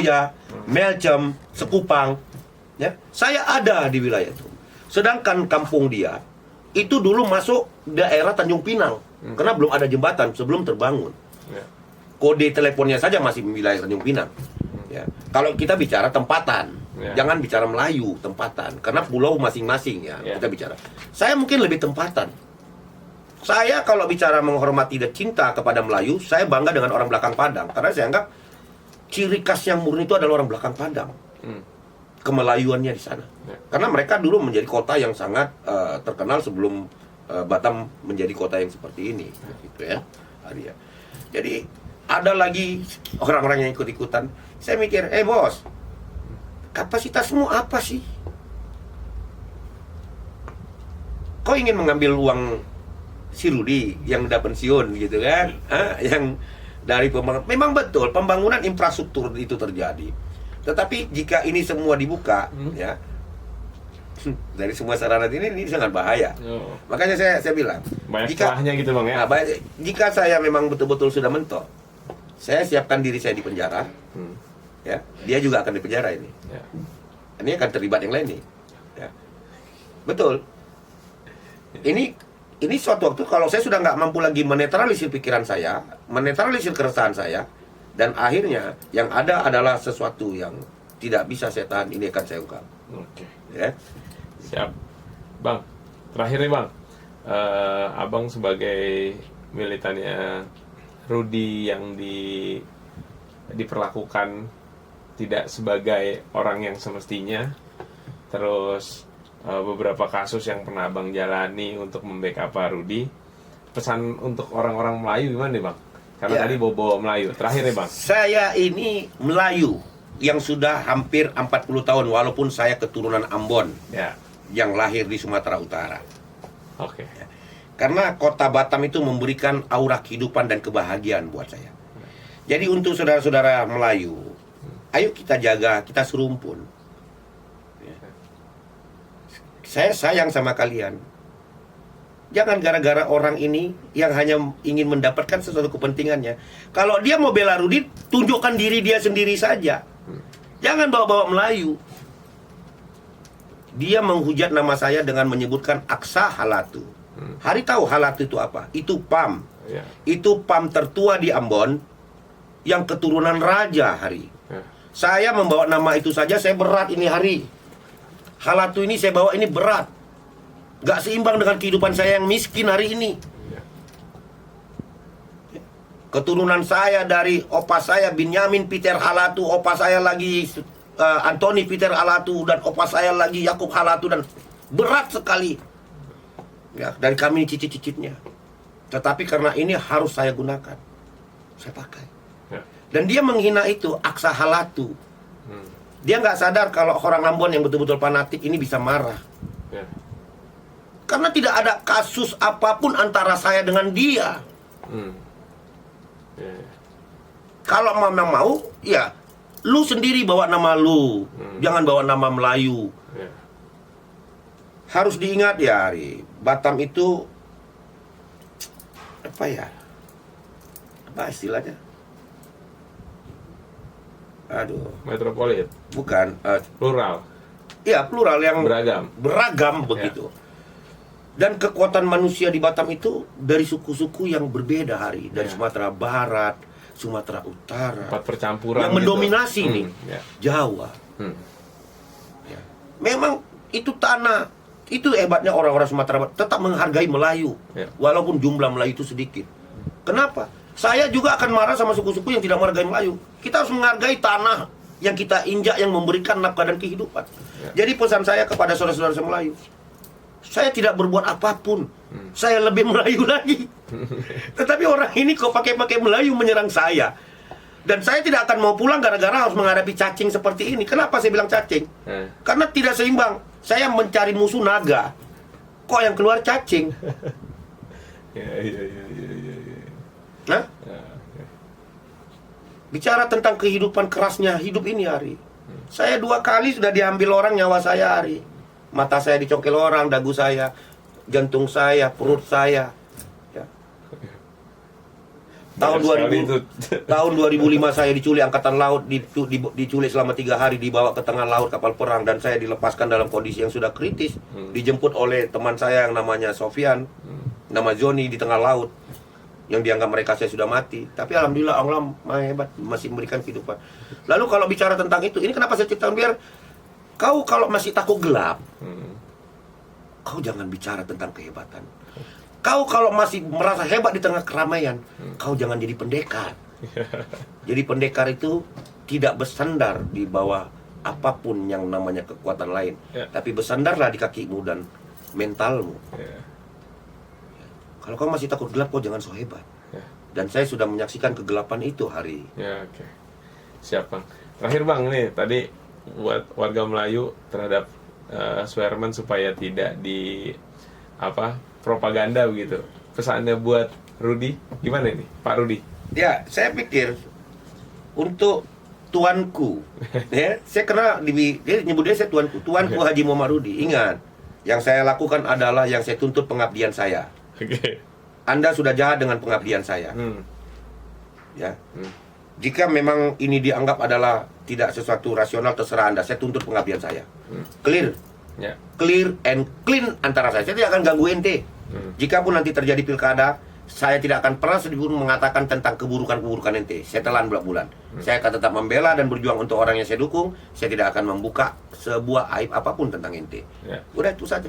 ya, Melcem, Sekupang, ya, saya ada di wilayah itu. Sedangkan kampung dia itu dulu masuk daerah Tanjung Pinang, karena belum ada jembatan sebelum terbangun. Kode teleponnya saja masih wilayah Tanjung Pinang. Ya. Kalau kita bicara tempatan, jangan bicara Melayu, tempatan, karena pulau masing-masing ya, kita bicara. Saya mungkin lebih tempatan. Saya kalau bicara menghormati dan cinta kepada Melayu, saya bangga dengan orang belakang Padang, karena saya anggap ciri khas yang murni itu adalah orang belakang Padang. Kemelayuannya di sana. Karena mereka dulu menjadi kota yang sangat terkenal sebelum Batam menjadi kota yang seperti ini, gitu ya, Arya. Jadi ada lagi orang-orang yang ikut-ikutan. Saya mikir, bos, kapasitasmu apa sih? Kau ingin mengambil uang si Rudi yang udah pensiun, gitu kan? Yang dari pembangunan, memang betul pembangunan infrastruktur itu terjadi. Tetapi jika ini semua dibuka, ya, dari semua sarana ini sangat bahaya. Makanya saya bilang, banyak celahnya gitu bang ya. Jika saya memang betul-betul sudah mentok, saya siapkan diri saya di penjara, ya, dia juga akan di penjara ini. Ini akan terlibat yang lain nih, ya. Betul. Ini suatu waktu kalau saya sudah nggak mampu lagi menetralisir pikiran saya, menetralisir keresahan saya, dan akhirnya yang ada adalah sesuatu yang tidak bisa saya tahan, ini akan saya ungkap. Oke. Ya. Siap. Bang, terakhir nih bang, abang sebagai militannya Rudi yang diperlakukan tidak sebagai orang yang semestinya, terus beberapa kasus yang pernah abang jalani untuk membackup Rudi, pesan untuk orang-orang Melayu gimana nih bang? Karena tadi bobo Melayu. Terakhir nih bang, saya ini Melayu yang sudah hampir 40 tahun, walaupun saya keturunan Ambon, yang lahir di Sumatera Utara. Oke. Karena kota Batam itu memberikan aura kehidupan dan kebahagiaan buat saya. Jadi untuk saudara-saudara Melayu, ayo kita jaga, kita serumpun. Saya sayang sama kalian. Jangan gara-gara orang ini yang hanya ingin mendapatkan sesuatu kepentingannya. Kalau dia mau bela Rudi, tunjukkan diri dia sendiri saja. Jangan bawa-bawa Melayu. Dia menghujat nama saya dengan menyebutkan Aksa Halatu. Hari tahu Halatu itu apa? Itu PAM. Itu PAM tertua di Ambon yang keturunan raja, Hari. Saya membawa nama itu saja saya berat ini, Hari. Halatu ini saya bawa ini berat. Gak seimbang dengan kehidupan saya yang miskin hari ini. Keturunan saya dari opa saya Binyamin Peter Halatu, opa saya lagi Anthony Peter Halatu, dan opa saya lagi Yakub Halatu, dan berat sekali. Ya, dari kami cicit-cicitnya. Tetapi karena ini harus saya gunakan, saya pakai. Dan dia menghina itu Aksa Halatu. Dia nggak sadar kalau orang Ambon yang betul-betul fanatik ini bisa marah. Karena tidak ada kasus apapun antara saya dengan dia. Kalau memang mau, ya lu sendiri bawa nama lu, jangan bawa nama Melayu. Harus diingat ya, Ari, Batam itu apa ya? Apa istilahnya? Aduh, metropolit. Bukan, plural. Iya, plural yang beragam begitu. Dan kekuatan manusia di Batam itu dari suku-suku yang berbeda, Hari, dari Sumatera Barat, Sumatera Utara. Empat percampuran yang mendominasi gitu. nih, Jawa. Ya. Memang itu tanah, itu hebatnya orang-orang Sumatera Barat tetap menghargai Melayu, walaupun jumlah Melayu itu sedikit. Kenapa? Saya juga akan marah sama suku-suku yang tidak menghargai Melayu. Kita harus menghargai tanah yang kita injak, yang memberikan nafkah dan kehidupan. Jadi pesan saya kepada saudara-saudara Melayu, saya tidak berbuat apapun. Saya lebih Melayu lagi. Tetapi orang ini kok pakai Melayu menyerang saya. Dan saya tidak akan mau pulang gara-gara harus menghadapi cacing seperti ini. Kenapa saya bilang cacing? Karena tidak seimbang. Saya mencari musuh naga, kok yang keluar cacing. Nah, bicara tentang kehidupan kerasnya hidup ini, Hari. Saya 2 kali sudah diambil orang nyawa saya, Hari. Mata saya dicongkel orang, dagu saya, jantung saya, perut saya. Ya. Tahun Sekali 2000 tahun 2005 saya diculik angkatan laut, diculik selama 3 hari, dibawa ke tengah laut kapal perang, dan saya dilepaskan dalam kondisi yang sudah kritis. Dijemput oleh teman saya yang namanya Sofyan, nama Joni, di tengah laut, yang dianggap mereka saya sudah mati. Tapi alhamdulillah Allah Maha hebat, masih memberikan kehidupan. Lalu kalau bicara tentang itu, ini kenapa saya ceritakan, biar kau kalau masih takut gelap, kau jangan bicara tentang kehebatan. Kau kalau masih merasa hebat di tengah keramaian, kau jangan jadi pendekar. Jadi pendekar itu tidak bersandar di bawah apapun yang namanya kekuatan lain, tapi bersandarlah di kakimu dan mentalmu. Kalau kau masih takut gelap, kau jangan so hebat. Dan saya sudah menyaksikan kegelapan itu hari. Ya, oke. Siap, Bang. Terakhir, Bang, nih tadi buat warga Melayu terhadap Suherman supaya tidak di propaganda begitu. Pesannya buat Rudi gimana ini, Pak Rudi? Ya, saya pikir untuk tuanku, ya, saya kena dia nyebut dia saya tuanku Haji Muhammad Rudi. Ingat, yang saya lakukan adalah yang saya tuntut pengabdian saya. Oke. Anda sudah jahat dengan pengabdian saya. Ya. Jika memang ini dianggap adalah tidak sesuatu rasional, terserah Anda. Saya tuntut pengabdian saya. Clear. Ya. Clear and clean antara saya. Saya tidak akan ganggu ente. Jika pun nanti terjadi pilkada, saya tidak akan pernah sedikit mengatakan tentang keburukan-keburukan ente. Saya telan bulan-bulan. Saya akan tetap membela dan berjuang untuk orang yang saya dukung. Saya tidak akan membuka sebuah aib apapun tentang ente. Udah itu saja.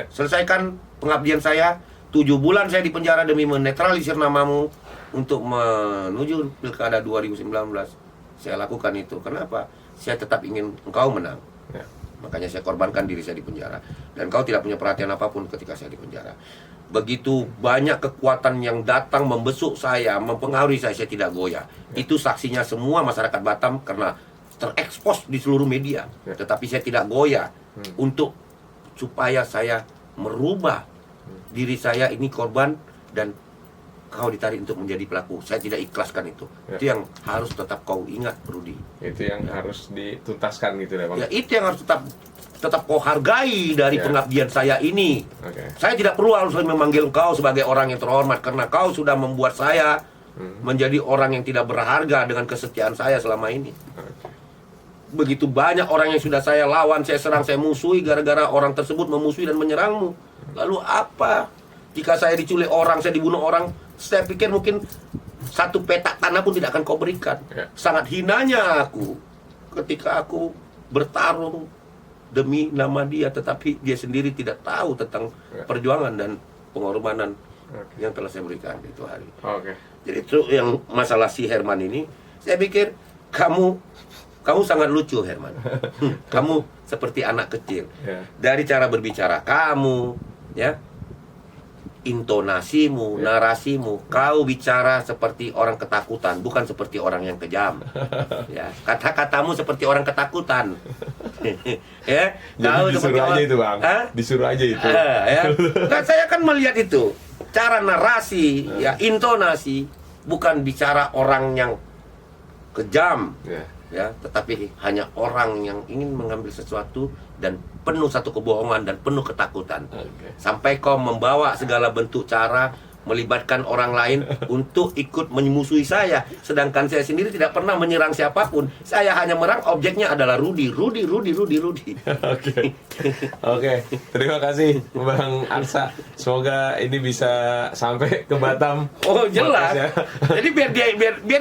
Selesaikan pengabdian saya. 7 bulan saya di penjara demi menetralisir namamu untuk menuju pilkada 2019. Saya lakukan itu. Kenapa? Saya tetap ingin engkau menang. Makanya saya korbankan diri saya di penjara. Dan kau tidak punya perhatian apapun ketika saya di penjara. Begitu banyak kekuatan yang datang membesuk saya, mempengaruhi saya tidak goyah. Itu saksinya semua masyarakat Batam karena terekspos di seluruh media. Tetapi saya tidak goyah untuk supaya saya merubah diri saya ini korban dan kau ditarik untuk menjadi pelaku. Saya tidak ikhlaskan itu. Itu yang harus tetap kau ingat, Rudi. Itu yang harus dituntaskan gitu ya, Bang. Ya, itu yang harus tetap kau hargai dari pengabdian saya ini. Saya tidak perlu harus memanggil kau sebagai orang yang terhormat karena kau sudah membuat saya menjadi orang yang tidak berharga dengan kesetiaan saya selama ini. Begitu banyak orang yang sudah saya lawan, saya serang, saya musuhi gara-gara orang tersebut memusuhi dan menyerangmu. Lalu apa? Jika saya diculik orang, saya dibunuh orang, saya pikir mungkin satu petak tanah pun tidak akan kau berikan. Sangat hinanya aku ketika aku bertarung demi nama dia, tetapi dia sendiri tidak tahu tentang perjuangan dan pengorbanan yang telah saya berikan itu hari. Jadi itu yang masalah si Herman ini, saya pikir kamu sangat lucu, Herman. Kamu seperti anak kecil. Dari cara berbicara kamu, ya, intonasimu, narasimu, kau bicara seperti orang ketakutan, bukan seperti orang yang kejam. Ya, kata-katamu seperti orang ketakutan. Ya, jadi kau disuruh aja itu, Bang. Disuruh aja itu. Ya. Nah, saya kan melihat itu cara narasi, ya, intonasi, bukan bicara orang yang kejam. Ya, tetapi hanya orang yang ingin mengambil sesuatu dan penuh satu kebohongan dan penuh ketakutan. Sampai kau membawa segala bentuk cara melibatkan orang lain untuk ikut memusuhi saya, sedangkan saya sendiri tidak pernah menyerang siapapun. Saya hanya merang objeknya adalah Rudi. Oke. Terima kasih Bang Arsa. Semoga ini bisa sampai ke Batam. Oh, jelas. Jadi biar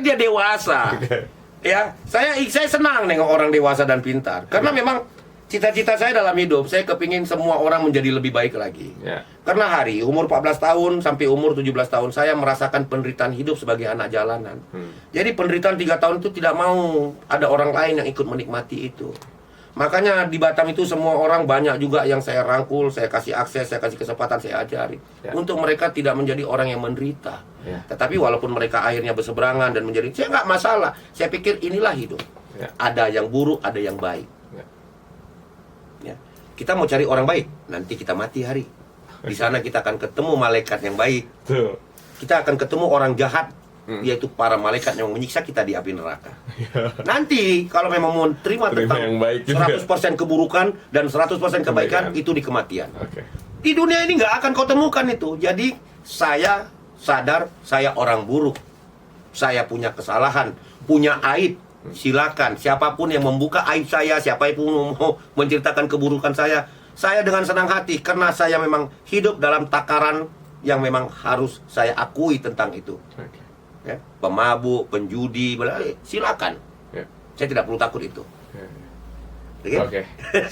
dia dewasa. Ya, saya senang nengok orang dewasa dan pintar. Karena memang cita-cita saya dalam hidup, saya kepingin semua orang menjadi lebih baik lagi. Karena hari umur 14 tahun sampai umur 17 tahun saya merasakan penderitaan hidup sebagai anak jalanan. Jadi penderitaan 3 tahun itu tidak mau ada orang lain yang ikut menikmati itu. Makanya di Batam itu semua orang banyak juga yang saya rangkul, saya kasih akses, saya kasih kesempatan, saya ajari. Untuk mereka tidak menjadi orang yang menderita. Tetapi walaupun mereka akhirnya berseberangan dan menjadi, saya nggak masalah. Saya pikir inilah hidup. Ada yang buruk, ada yang baik. Ya. Kita mau cari orang baik, nanti kita mati hari. Di sana kita akan ketemu malaikat yang baik. Kita akan ketemu orang jahat, yaitu para malaikat yang menyiksa kita di api neraka. Nanti kalau memang mau terima tentang yang baik 100% keburukan dan 100% kebaikan, itu di kematian. Di dunia ini nggak akan kau temukan itu. Jadi saya sadar saya orang buruk. saya punya kesalahan, punya aib, silakan. Siapapun yang membuka aib saya, siapapun yang mau menceritakan keburukan saya dengan senang hati. Karena saya memang hidup dalam takaran yang memang harus saya akui tentang itu. Oke. Ya, pemabuk, penjudi, silakan. Ya. Saya tidak perlu takut itu. Oke? Oke,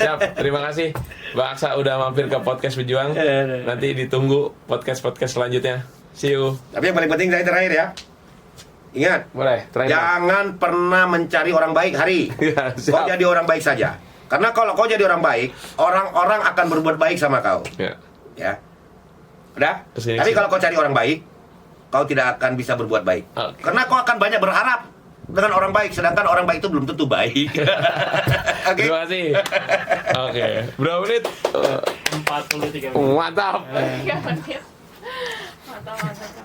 siap. Terima kasih Mbak Aksa udah mampir ke podcast Pejuang. Nanti ditunggu podcast-podcast selanjutnya. See you. Tapi yang paling penting saya terakhir ya. Ingat, Boleh, terakhir. jangan pernah mencari orang baik, Hari. Ya, Kau siap. jadi orang baik saja. Karena kalau kau jadi orang baik, orang-orang akan berbuat baik sama kau. Ya. Ya. Udah? Sini, Tapi sini. kalau kau cari orang baik, kau tidak akan bisa berbuat baik. Oke. Karena kau akan banyak berharap dengan orang baik, sedangkan orang baik itu belum tentu baik. Oke? Terima kasih. Oke, berapa menit? 43 menit. Mantap. 3 menit. Mantap, mantap.